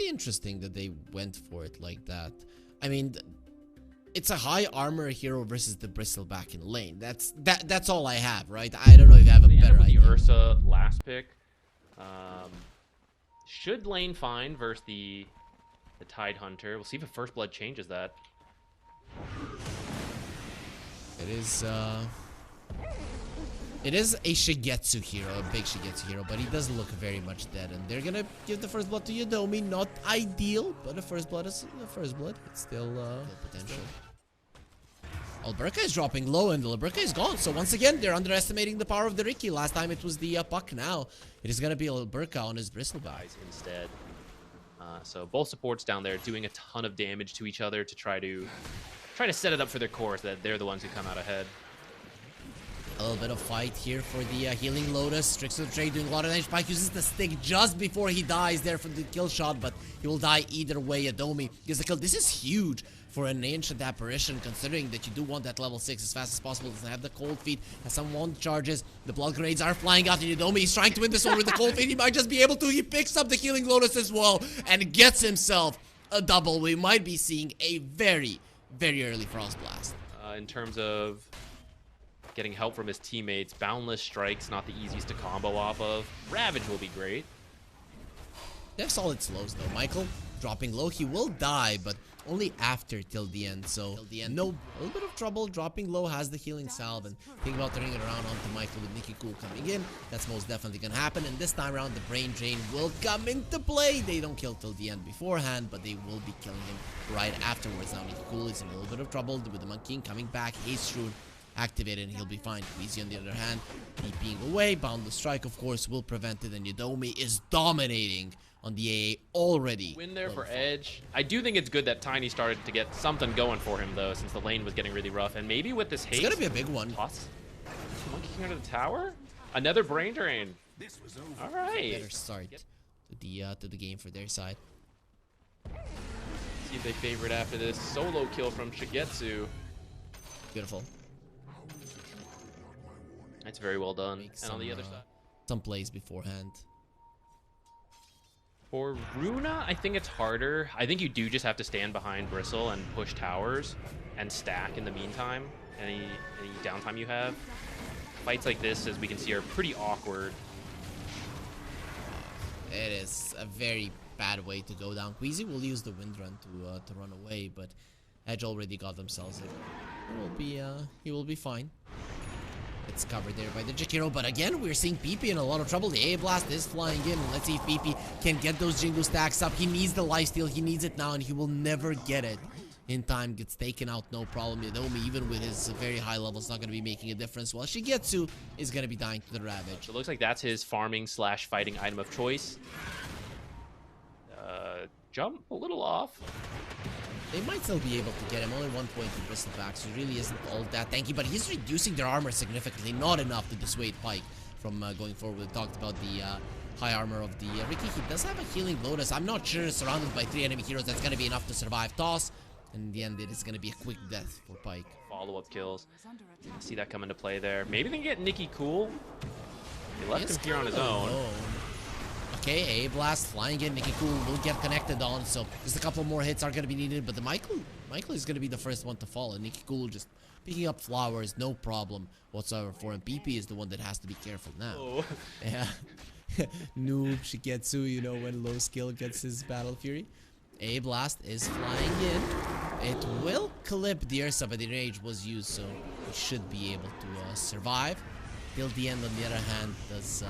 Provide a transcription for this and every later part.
pretty interesting that they went for it like that. I mean, it's a high armor hero versus the bristleback in lane. That's all I have, right? I don't know if you have a better idea. The Ursa last pick. Should lane fine versus the Tide Hunter. We'll see if a First Blood changes that. It is a Shigetsu hero, a big Shigetsu hero, but he doesn't look very much dead. And they're gonna give the First Blood to Yodomi. Not ideal, but a First Blood is a First Blood. It's still potential. Alberca is dropping low and Alberca is gone. So once again, they're underestimating the power of the Riki. Last time it was the puck. Now it is going to be Alberca on his bristleback instead. So both supports down there doing a ton of damage to each other to try to set it up for their core so that they're the ones who come out ahead. A little bit of fight here for the healing Lotus. Trickster Trade doing a lot of damage. Pike uses the stick just before he dies there for the kill shot, but he will die either way. Adomi gets the kill. This is huge for an ancient apparition, considering that you do want that level 6 as fast as possible. Doesn't have the cold feet, has some wand charges. The blood grades are flying out, and Adomi is trying to win this one with the cold feet. He might just be able to. He picks up the healing Lotus as well and gets himself a double. We might be seeing a very, very early Frost Blast. In terms of getting help from his teammates, Boundless Strike's not the easiest to combo off of. Ravage will be great. They have solid slows though. Michael dropping low. He will die, but only after till the end. So till the end, no, a little bit of trouble. Dropping low, has the healing salve, and think about turning it around onto Michael with Nicky Cool coming in. That's most definitely gonna happen. And this time around, the brain drain will come into play. They don't kill till the end beforehand, but they will be killing him right afterwards. Now Nicky Cool is in a little bit of trouble with the Monkey King coming back. Haste Rune activated and he'll be fine. Queasy on the other hand, being away. Boundless Strike, of course, will prevent it, and Yodomi is dominating on the AA already. Win there for Edge. I do think it's good that Tiny started to get something going for him, though, since the lane was getting really rough. And maybe with this haste... It's gonna be a big one. Plus, Monkey King under the tower? Another brain drain. All right. Better start to the game for their side. See if they favorite after this. Solo kill from Shigetsu. Beautiful. That's very well done. And on the other side, some plays beforehand. For Runa, I think it's harder. I think you do just have to stand behind Bristle and push towers and stack in the meantime. Any downtime you have. Fights like this, as we can see, are pretty awkward. It is a very bad way to go down. Queasy will use the wind run to run away, but Edge already got themselves it. He will be fine. It's covered there by the Jakiro, but again, we're seeing PP in a lot of trouble. The A Blast is flying in. Let's see if PP can get those Jingu stacks up. He needs the lifesteal. He needs it now, and he will never get it in time. Gets taken out, no problem. Yodomi, even with his very high levels, not going to be making a difference. While Shigetsu is going to be dying to the Ravage. So it looks like that's his farming / fighting item of choice. Jump a little off. They might still be able to get him. Only 1 point to bristleback, so he really isn't all that tanky. But he's reducing their armor significantly. Not enough to dissuade Pike from going forward. We talked about the high armor of the Riki. He does have a healing Lotus. I'm not sure, surrounded by 3 enemy heroes, that's going to be enough to survive toss. And in the end, it is going to be a quick death for Pike. Follow-up kills. See that come into play there. Maybe they can get Nicky Cool. They left him here on his own. Okay, A Blast flying in. Nicky Cool will get connected on, so just a couple more hits are going to be needed. But the Michael is going to be the first one to fall, and Nicky Cool just picking up flowers, no problem whatsoever for him. PP is the one that has to be careful now. Oh. Yeah. Noob Shigetsu, you know, when low skill gets his Battle Fury. A Blast is flying in. It will clip the Ursa, but the rage was used, so he should be able to survive. Till the end, on the other hand, does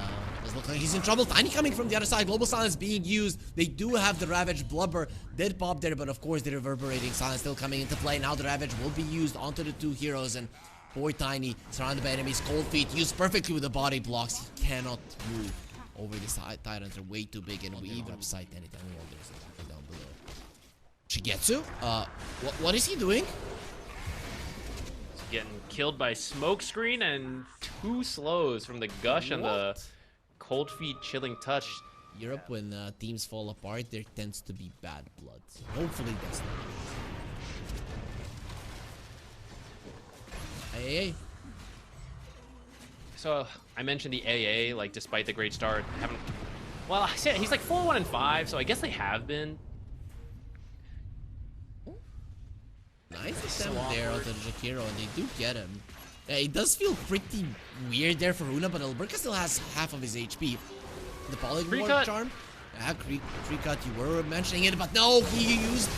look like he's in trouble. Tiny coming from the other side. Global Silence being used. They do have the Ravage. Blubber did pop there, but of course the Reverberating Silence still coming into play. Now the Ravage will be used onto the 2 heroes, and poor Tiny, surrounded by enemies. Cold Feet used perfectly with the body blocks. He cannot move over the side. Titans are way too big, and we even upside anytime. Oh, there's a down below. Shigetsu? What is he doing? Getting killed by Smokescreen and 2 slows from the Gush and the Cold Feet Chilling Touch. Europe, when teams fall apart, there tends to be bad blood. So hopefully that's not the case. AA. So I mentioned the AA, like despite the great start, haven't Well, I said he's like 4-1-5, so I guess they have been. Nice attempt there onto the Jakiro, and they do get him. It does feel pretty weird there for Runa, but Alberca still has half of his HP. The Polymorph charm. Yeah, free cut, you were mentioning it, but no, he used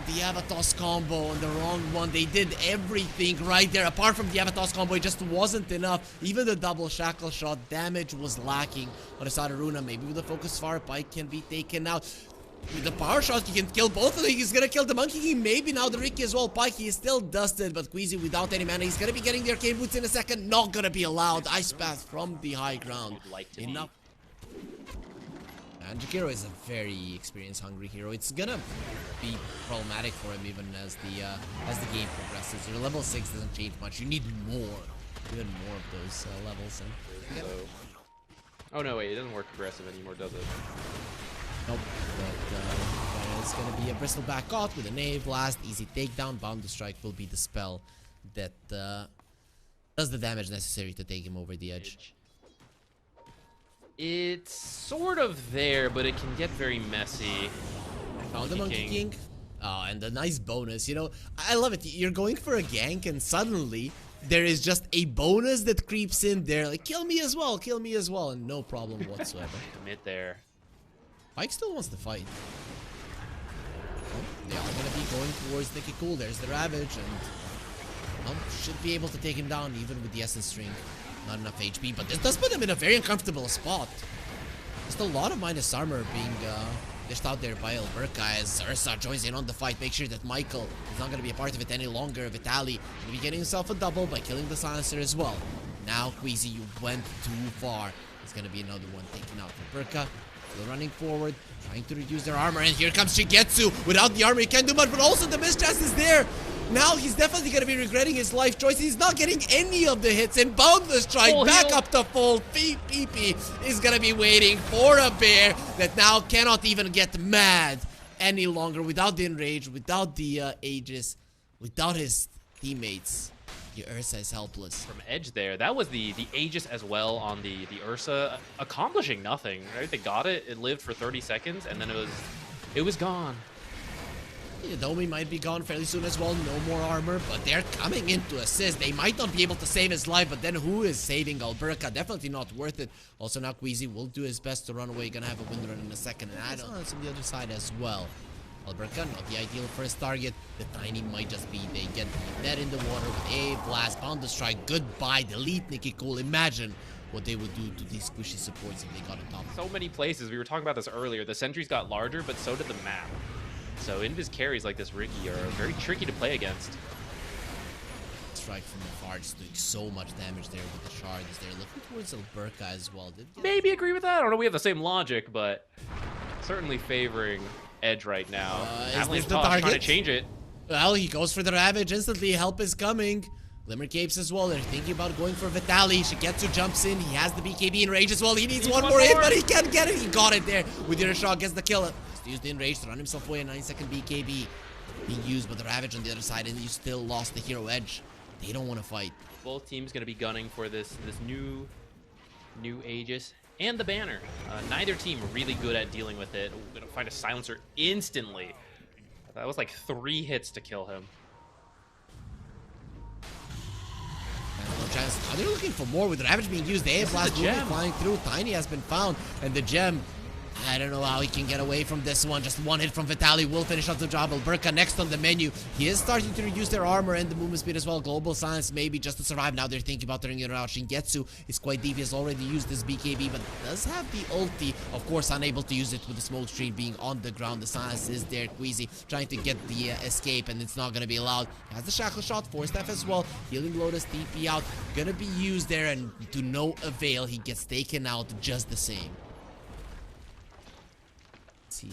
the Avatos combo on the wrong one. They did everything right there. Apart from the Avatos combo, it just wasn't enough. Even the double shackle shot damage was lacking on the side of Runa. Maybe with the focus fire, Pike can be taken out. With the power shot, he can kill both of them. He's gonna kill the Monkey King, maybe now the Ricky as well. Pike, he is still dusted, but Queasy without any mana. He's gonna be getting the arcane boots in a second. Not gonna be allowed. Ice Path from the high ground. Enough. And Jakiro is a very experienced, hungry hero. It's gonna be problematic for him even as the game progresses. Your level 6 doesn't change much. You need more, even more of those levels. And oh no, wait, it doesn't work aggressive anymore, does it? nope. But it's gonna be a bristleback caught with a Nave Blast, easy takedown. Bound to Strike will be the spell that does the damage necessary to take him over the edge. It's sort of there, but it can get very messy. Found the Monkey King. Oh, and a nice bonus. You know, I love it. You're going for a gank, and suddenly there is just a bonus that creeps in there. Like, kill me as well, and no problem whatsoever. Commit there. Pike still wants to fight. Oh, they are going to be going towards Nicky Cool. There's the Ravage, and should be able to take him down even with the Essence String. Not enough HP, but this does put him in a very uncomfortable spot. Just a lot of minus armor being dished out there by Alberca as Ursa joins in on the fight. Make sure that Michael is not going to be a part of it any longer. Vitali will be getting himself a double by killing the Silencer as well. Now, Queasy, you went too far. There's going to be another one taken out. Alberca still running forward, trying to reduce their armor, and here comes Shigetsu. Without the armor, he can't do much, but also the mischance is there. Now he's definitely going to be regretting his life choice. He's not getting any of the hits, and Boundless Strike back up to full. PP is going to be waiting for a bear that now cannot even get mad any longer without the Enrage, without the Aegis, without his teammates. The Ursa is helpless. From Edge there, that was the Aegis as well on the Ursa, accomplishing nothing, right? They got it, it lived for 30 seconds, and then it was gone. Yeah, Domi might be gone fairly soon as well. No more armor, but they're coming in to assist. They might not be able to save his life, but then who is saving Alberca? Definitely not worth it. Also, now Queasy will do his best to run away. Gonna have a wind run in a second. And add-ons on the other side as well. Alberca, not the ideal first target. The Tiny might just be. They get dead in the water with a blast. Bound to Strike. Goodbye. Delete Nicky Cool. Imagine what they would do to these squishy supports if they got on top. So many places. We were talking about this earlier. The sentries got larger, but so did the map. So invis carries like this Ricky are very tricky to play against. Strike from afar, just doing so much damage there with the shards. They're looking towards Alberca as well. Maybe agree with that. I don't know. We have the same logic, but certainly favoring Edge right now. Is this the target? Trying to change it. Well, he goes for the Ravage instantly. Help is coming. Glimmer Capes as well. They're thinking about going for Vitali. Shigetsu jumps in. He has the BKB in range as well. He needs one more hit, but he can't get it. He got it there with the shot. Gets the kill. Used the enrage to run himself away. A 9-second BKB being used, but the Ravage on the other side, and you still lost the hero Edge. They don't want to fight. Both teams going to be gunning for this new Aegis and the banner. Neither team really good at dealing with it. Going to find a silencer instantly. That was like 3 hits to kill him. No chance. Now they're looking for more with the Ravage being used. The A blast flying through. Tiny has been found, and the gem. I don't know how he can get away from this one. Just one hit from Vitali will finish off the job. Alberca next on the menu. He is starting to reduce their armor and the movement speed as well. Global Silence maybe just to survive. Now they're thinking about turning it around. Shingetsu is quite deep. He has already used this BKB, but does have the ulti. Of course, unable to use it with the smoke screen being on the ground. The Silence is there. Queasy trying to get the escape, and it's not going to be allowed. Has the Shackle Shot. Force Staff as well. Healing Lotus TP out. Gonna be used there, and to no avail. He gets taken out just the same. See.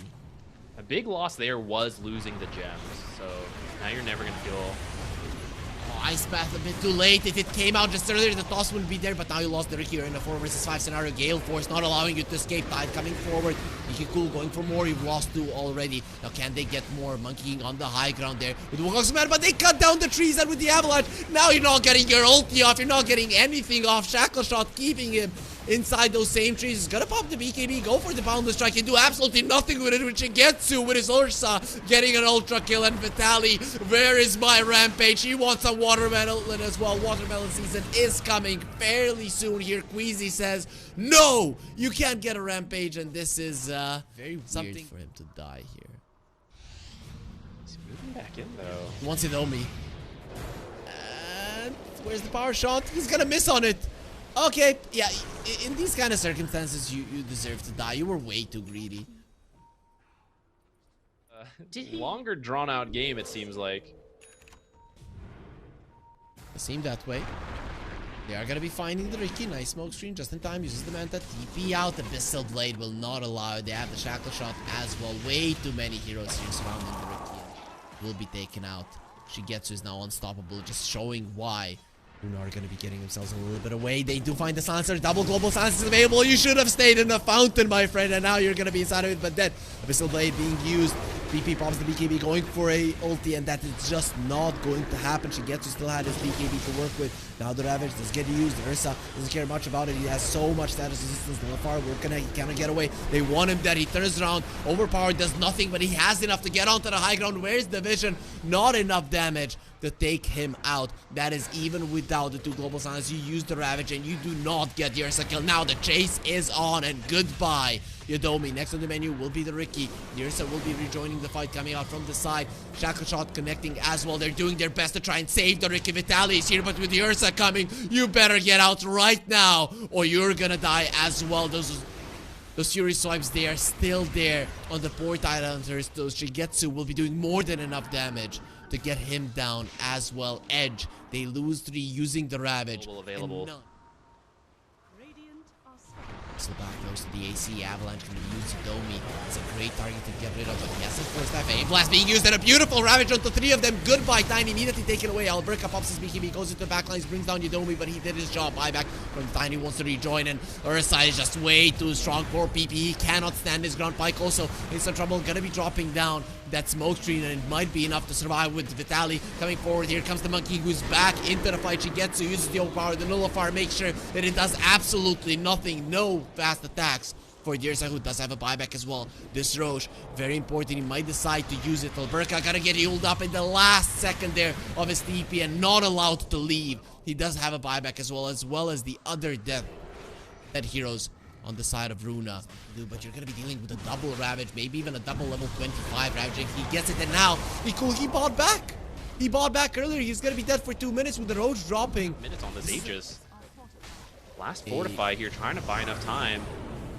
A big loss there was losing the gems, so now you're never gonna feel. Oh, Ice Path a bit too late. If it came out just earlier, the toss wouldn't be there, but now you lost the Ricky. You're in a 4 versus 5 scenario. Gale Force not allowing you to escape. Tide coming forward. Nicky Cool going for more. You've lost 2 already. Now can they get more? Monkeying on the high ground there with the Wukong's Man, but they cut down the trees, and with the avalanche, now you're not getting your ulti off. You're not getting anything off. Shackle Shot keeping him inside those same trees. He's gonna pop the BKB, go for the boundless strike, and do absolutely nothing with it, which Shigetsu with his Ursa getting an ultra kill. And Vitaly, where is my rampage? He wants a watermelon as well. Watermelon season is coming fairly soon here. Queasy says, no, you can't get a rampage, and this is very weird for him to die here. He's moving back in though. Wants it on me. And where's the power shot? He's gonna miss on it. Okay, yeah, in these kind of circumstances, you deserve to die. You were way too greedy. Longer drawn out game, it seems like. It seemed that way. They are gonna be finding the Ricky. Nice smoke screen just in time. Uses the Manta. TP out. The Abyssal Blade will not allow it. They have the Shackle Shot as well. Way too many heroes here surrounding the Ricky. Will be taken out. Shigetsu is now unstoppable, just showing why Runa are gonna be getting themselves a little bit away. They do find the silencer. Double global silence is available. You should have stayed in the fountain, my friend, and now you're gonna be inside of it. But then Abyssal Blade being used. BP pops the BKB, going for a ulti, and that is just not going to happen. Shigetsu still had his BKB to work with. Now the Ravage does get used. Ursa doesn't care much about it. He has so much status resistance. Nullifier he cannot get away. They want him dead. He turns around. Overpowered, does nothing, but he has enough to get onto the high ground. Where's the vision? Not enough damage to take him out. That is even without the 2 global silence. You use the Ravage and you do not get the Ursa kill. Now the chase is on, and goodbye Yodomi. Next on the menu will be the Ricky. The Ursa will be rejoining the fight, coming out from the side. Shackle Shot connecting as well. They're doing their best to try and save the Ricky. Vitaly is here, but with the Ursa coming, you better get out right now or you're gonna die as well. Those Fury swipes, they are still there on the Port Islanders. Those Shigetsu will be doing more than enough damage to get him down as well. Edge, they lose 3 using the Ravage. Available. So back goes to the AC. Avalanche can use Domi. It's a great target to get rid of, but yes, of course, that A-Blast being used and a beautiful Ravage onto 3 of them. Goodbye Tiny, immediately taken away. Alberca pops his BKB, goes into the backlines, brings down Yodomi, but he did his job. Buyback from Tiny, wants to rejoin, and Ursa is just way too strong for PP. He cannot stand his ground. Pike also in some trouble, gonna be dropping down that smoke screen, and it might be enough to survive with Vitaly coming forward. Here comes the Monkey, who's back into the fight. Shigetsu uses the overpower, the Nullifier, makes sure that it does absolutely nothing. No fast attacks for Dirsa, who does have a buyback as well. This Roche, very important. He might decide to use it. Alberca gotta get healed up in the last second there of his TP and not allowed to leave. He does have a buyback as well as the other dead heroes on the side of Runa. But you're gonna be dealing with a double Ravage, maybe even a double level 25 Ravage. He gets it, and now he bought back. He bought back earlier. He's gonna be dead for 2 minutes with the Roach dropping. Minutes on the Aegis. Last Fortify here, trying to buy enough time.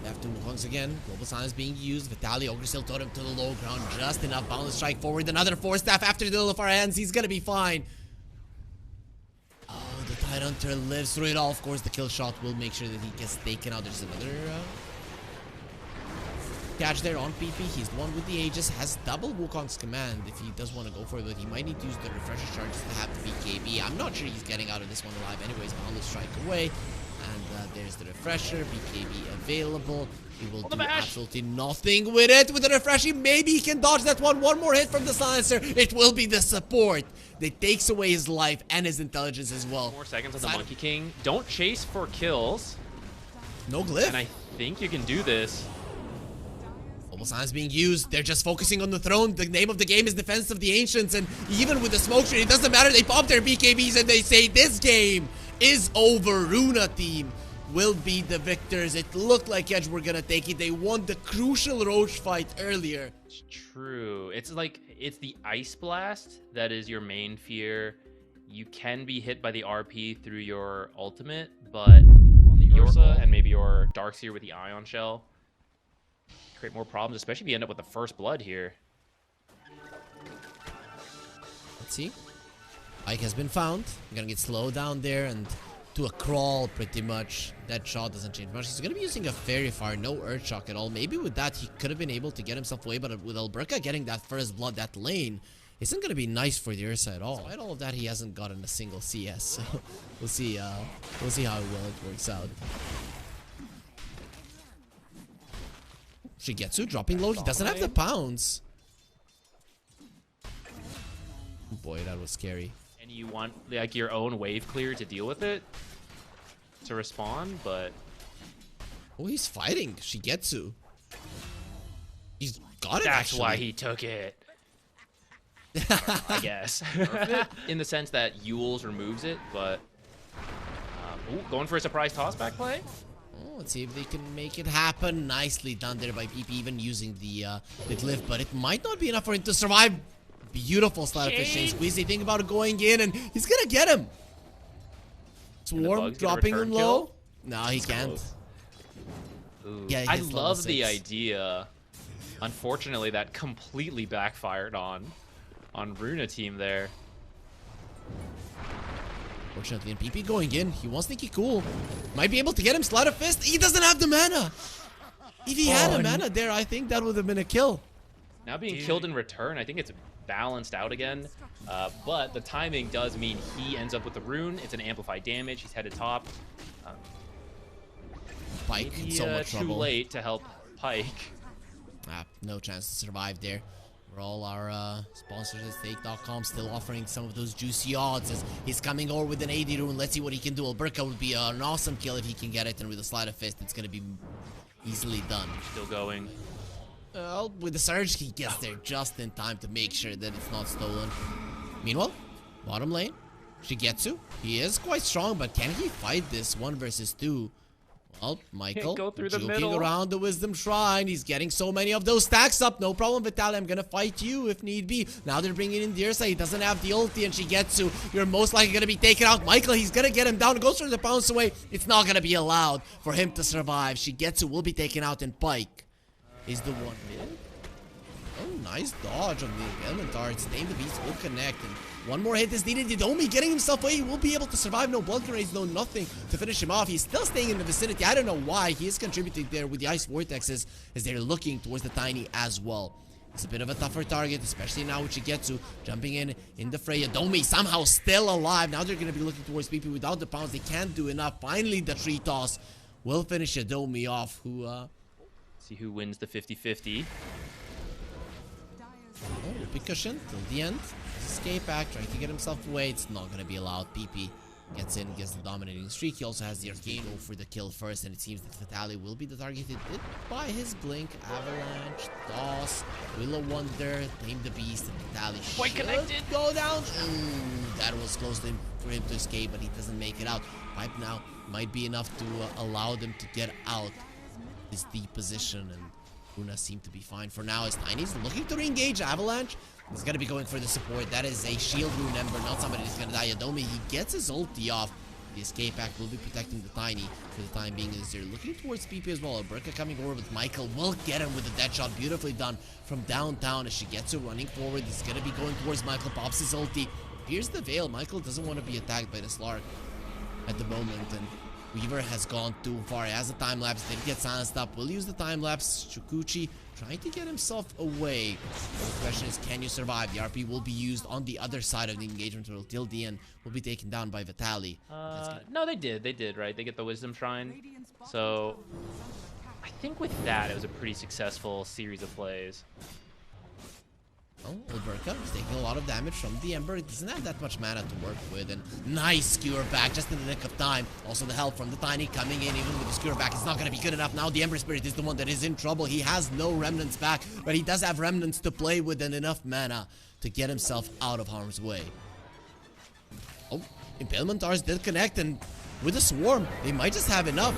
They have 2 once again. Global Silence being used. Vitaly Ogre still totem to the low ground. Just enough boundless strike forward. Another 4 staff after the Nullifier hands. He's gonna be fine. Oh, the Tidehunter lives through it all. Of course, the kill shot will make sure that he gets taken out. There's another catch there on PP. He's the one with the Aegis. Has double Wukong's command if he does want to go for it, but he might need to use the refresher charges to have the BKB. I'm not sure he's getting out of this one alive anyways. Boundless strike away. And there's the refresher. BKB available. He will do absolutely nothing with it. With the refresher, maybe he can dodge that one. One more hit from the silencer. It will be the support that takes away his life and his intelligence as well. 4 seconds on the Monkey King. Don't chase for kills. No glyph. And I think you can do this. Global Silence being used. They're just focusing on the throne. The name of the game is Defense of the Ancients. And even with the smoke screen, it doesn't matter. They pop their BKBs and they say this game is over. Runa team will be the victors. It looked like Edge were gonna take it. They won the crucial Roach fight earlier. It's true. It's like, it's the Ice Blast that is your main fear. You can be hit by the RP through your ultimate, but on the Ursa and maybe your Darkseer with the Ion Shell create more problems, especially if you end up with the first blood here. Let's see. Ike has been found. You're gonna get slowed down there and to a crawl pretty much. That shot doesn't change much. He's gonna be using a Fairy Fire, no Earth Shock at all. Maybe with that he could have been able to get himself away, but with Alberca getting that first blood, that lane isn't gonna be nice for the Ursa at all. Despite all of that, he hasn't gotten a single CS, so we'll see how well it works out. Shigetsu dropping low. He doesn't have the pounds. Boy, that was scary. And you want like your own wave clear to deal with it, to respawn, but Oh, he's fighting Shigetsu. He's got it, That's actually. why he took it. I guess. In the sense that Yules removes it, but... ooh, going for a surprise toss-back play? Oh, let's see if they can make it happen. Nicely done there by PP, even using the glyph, but it might not be enough for him to survive. Beautiful slide of fishing. Squeezy, think about going in, and he's gonna get him. Swarm dropping him low. No, he can't. Ooh. Yeah, I love the idea. Unfortunately, that completely backfired on Runa team there. Fortunately, and PP going in. He wants Sneaky Cool. Might be able to get him Sleight of Fist. He doesn't have the mana. If he had a mana there, I think that would have been a kill. Now being killed in return, I think it's balanced out again. But the timing does mean he ends up with the rune. It's an amplified damage. He's headed top. Pike in so much trouble. Too late to help Pike. No chance to survive there. For all our sponsors at stake.com still offering some of those juicy odds as he's coming over with an 80 rune. Let's see what he can do. Alberca would be an awesome kill if he can get it, and with a Sleight of Fist, it's going to be easily done. Still going. Well, with the surge, he gets there just in time to make sure that it's not stolen. Meanwhile, bottom lane, Shigetsu. He is quite strong, but can he fight this 1 versus 2? Well, Michael, go through the joking middle. around the Wisdom Shrine. He's getting so many of those stacks up. No problem, Vitaly. I'm gonna fight you if need be. Now they're bringing in Dirsa. He doesn't have the ulti, and Shigetsu, you're most likely gonna be taken out. Michael, he's gonna get him down. Goes for the bounce away. It's not gonna be allowed for him to survive. Shigetsu will be taken out, and Pike is the one mid. Oh, nice dodge on the Elementar. It's Tame the Beast will connect, and one more hit is needed. Yodomi getting himself away. He will be able to survive. No blood grenades, no nothing to finish him off. He's still staying in the vicinity. I don't know why. He is contributing there with the Ice Vortexes as they're looking towards the Tiny as well. It's a bit of a tougher target, especially now with Shigetsu jumping in the fray. Yodomi somehow still alive. Now they're going to be looking towards PP without the pounds. They can't do enough. Finally, the tree toss will finish Yodomi off, who... See who wins the 50-50. Oh, big cushion till the end. Escape back, trying to get himself away. It's not going to be allowed. PP gets in, gets the dominating streak. He also has the arcane go for the kill first, and it seems that Vitaly will be the targeted by his blink. Avalanche, Toss, Willow Wonder, Tame the Beast, and Vitaly should go down. Ooh, that was close to him, for him to escape, but he doesn't make it out. Pipe now might be enough to allow them to get out this deep position, and Runa seemed to be fine for now as Tiny's looking to re-engage Avalanche. He's going to be going for the support. That is a shield rune ember, not somebody who's going to die. Yodomi, he gets his ulti off. The escape pack will be protecting the Tiny for the time being as they're looking towards PP as well. Alberca coming over with Michael will get him with a dead shot. Beautifully done from downtown as Shigetsu running forward. He's going to be going towards Michael. Pops his ulti. Here's the Veil. Michael doesn't want to be attacked by the Slark at the moment, and Weaver has gone too far. He has a time lapse. Did get silenced up. Will use the time lapse. Shukuchi trying to get himself away. The question is, can you survive? The RP will be used on the other side of the engagement till the end. Will be taken down by Vitaly. No, they did, right? They get the Wisdom Shrine. So I think with that, it was a pretty successful series of plays. Oh, Alberca is taking a lot of damage from the Ember. It doesn't have that much mana to work with. And nice skewer back just in the nick of time. Also the help from the Tiny coming in even with the skewer back. It's not going to be good enough. Now the Ember Spirit is the one that is in trouble. He has no remnants back, but he does have remnants to play with and enough mana to get himself out of harm's way. Oh, Impalementars did connect, and with the Swarm, they might just have enough.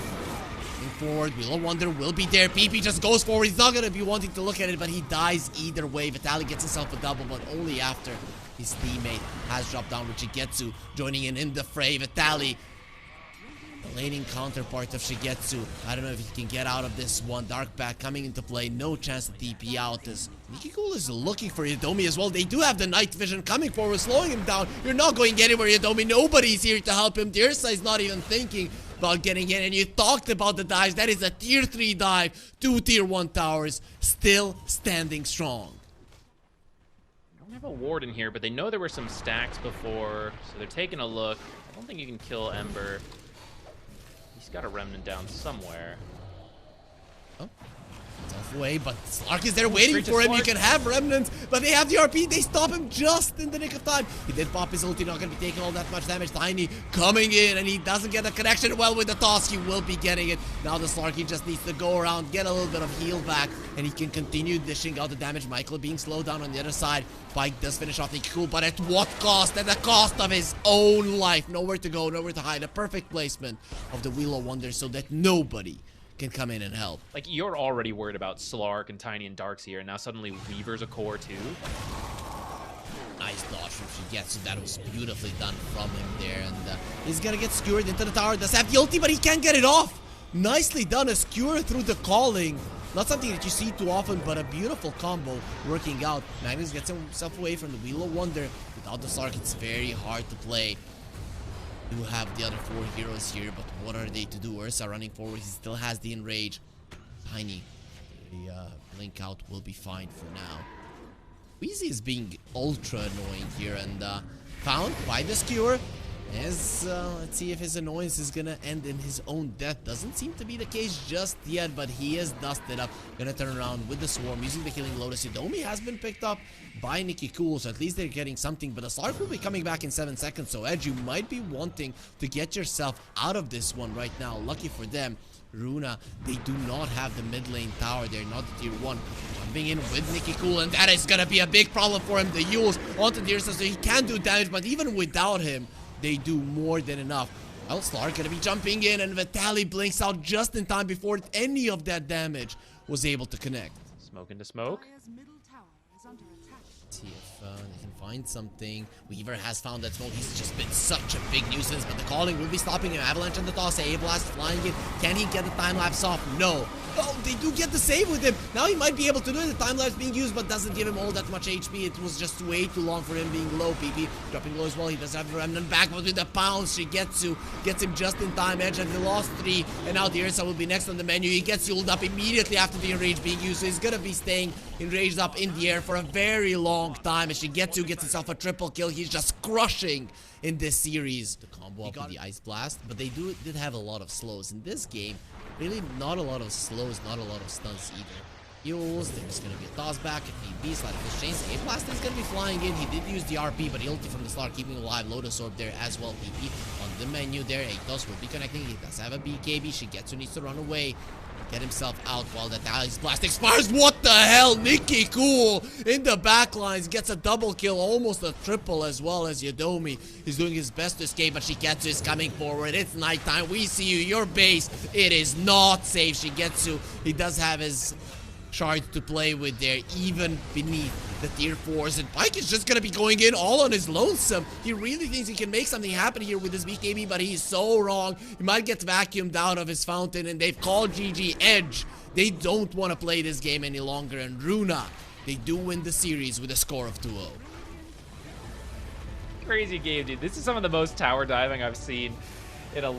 Forward, Willow Wonder will be there. PP just goes forward. He's not going to be wanting to look at it, but he dies either way. Vitaly gets himself a double, but only after his teammate has dropped down with Shigetsu joining in the fray. Vitaly, the laning counterpart of Shigetsu. I don't know if he can get out of this one. Dark Pack coming into play. No chance to TP out as Nikikul is looking for Yodomi as well. They do have the night vision coming forward, slowing him down. You're not going anywhere, Yodomi. Nobody's here to help him. Dirsa is not even thinking about getting in, and you talked about the dives. That is a tier 3 dive. 2 tier 1 towers still standing strong. I don't have a ward in here, but they know there were some stacks before, so they're taking a look. I don't think you can kill Ember. He's got a remnant down somewhere. Oh, Tough way, but Slark is there waiting straight to for him. Slark. You can have remnants, but they have the RP. They stop him just in the nick of time. He did pop his ulti, not going to be taking all that much damage. Tiny coming in, and he doesn't get the connection well with the toss. He will be getting it. Now the Slarky just needs to go around, get a little bit of heal back, and he can continue dishing out the damage. Michael being slowed down on the other side. Pike does finish off Nicky Cool, but at what cost? At the cost of his own life. Nowhere to go, nowhere to hide. A perfect placement of the Wheel of Wonder so that nobody can come in and help. Like, you're already worried about Slark and Tiny and Darks here, and now suddenly Weaver's a core too. Nice dodge from Shigetsu. That was beautifully done from him there. And he's gonna get skewered into the tower. Does have the ulti, but he can't get it off. Nicely done. A skewer through the calling. Not something that you see too often, but a beautiful combo working out. Magnus gets himself away from the Wheel of Wonder. Without the Slark, it's very hard to play. You have the other 4 heroes here, but what are they to do? Ursa running forward. He still has the Enrage. Tiny. The blink out will be fine for now. Wheezy is being ultra annoying here, and found by the skewer. As let's see if his annoyance is gonna end in his own death. Doesn't seem to be the case just yet, but he is dusted up. Gonna turn around with the swarm using the Killing Lotus. Yudomi has been picked up by Nicky Cool, so at least they're getting something. But the Slark will be coming back in 7 seconds, so Edge, you might be wanting to get yourself out of this one right now. Lucky for them, Runa, they do not have the mid lane tower. They're not the tier 1. Jumping in with Nicky Cool, and that is gonna be a big problem for him. The Yules onto the Ursa, so he can do damage, but even without him, they do more than enough. Well, Slark gonna be jumping in, and Vitali blinks out just in time before any of that damage was able to connect. Smoke into smoke. Let's see if they can find something. Weaver has found that smoke. He's just been such a big nuisance, but the calling will be stopping him. Avalanche on the toss. A-Blast flying in. Can he get the time-lapse off? No. Oh, they do get the save with him. Now he might be able to do it. The time-lapse being used, but doesn't give him all that much HP. It was just way too long for him being low. PP dropping low as well. He does have the remnant back, but with the pounce, Shigetsu gets him just in time. Edge has lost 3, and now the Ursa will be next on the menu. He gets healed up immediately after the enrage being used, so he's gonna be staying enraged up in the air for a very long time. As Shigetsu gets himself a triple kill, he's just crushing in this series. The combo up with the Ice Blast, but they did have a lot of slows in this game. Really not a lot of slows, not a lot of stuns either. Heals, there's gonna be a toss back if need be, slide of chains. A-Blast is gonna be flying in. He did use the RP, but he ulti from the start, keeping him alive. Lotus Orb there as well. PP on the menu there. Atos will be connecting. He does have a BKB. Shigetsu needs to run away. Get himself out while that Ice Blast expires. What the hell? Nicky Cool in the backlines gets a double kill, almost a triple as well as Yudomi. He's doing his best to escape, but Shigetsu is coming forward. It's nighttime. We see you. Your base. It is not safe. Shigetsu, he does have his shards to play with there, even beneath the tier 4s, and Pike is just gonna be going in all on his lonesome. He really thinks he can make something happen here with his BKB, but he's so wrong. He might get vacuumed out of his fountain, and they've called GG. Edge, they don't want to play this game any longer, and Runa, they do win the series with a score of 2-0. Crazy game, dude. This is some of the most tower diving I've seen in a long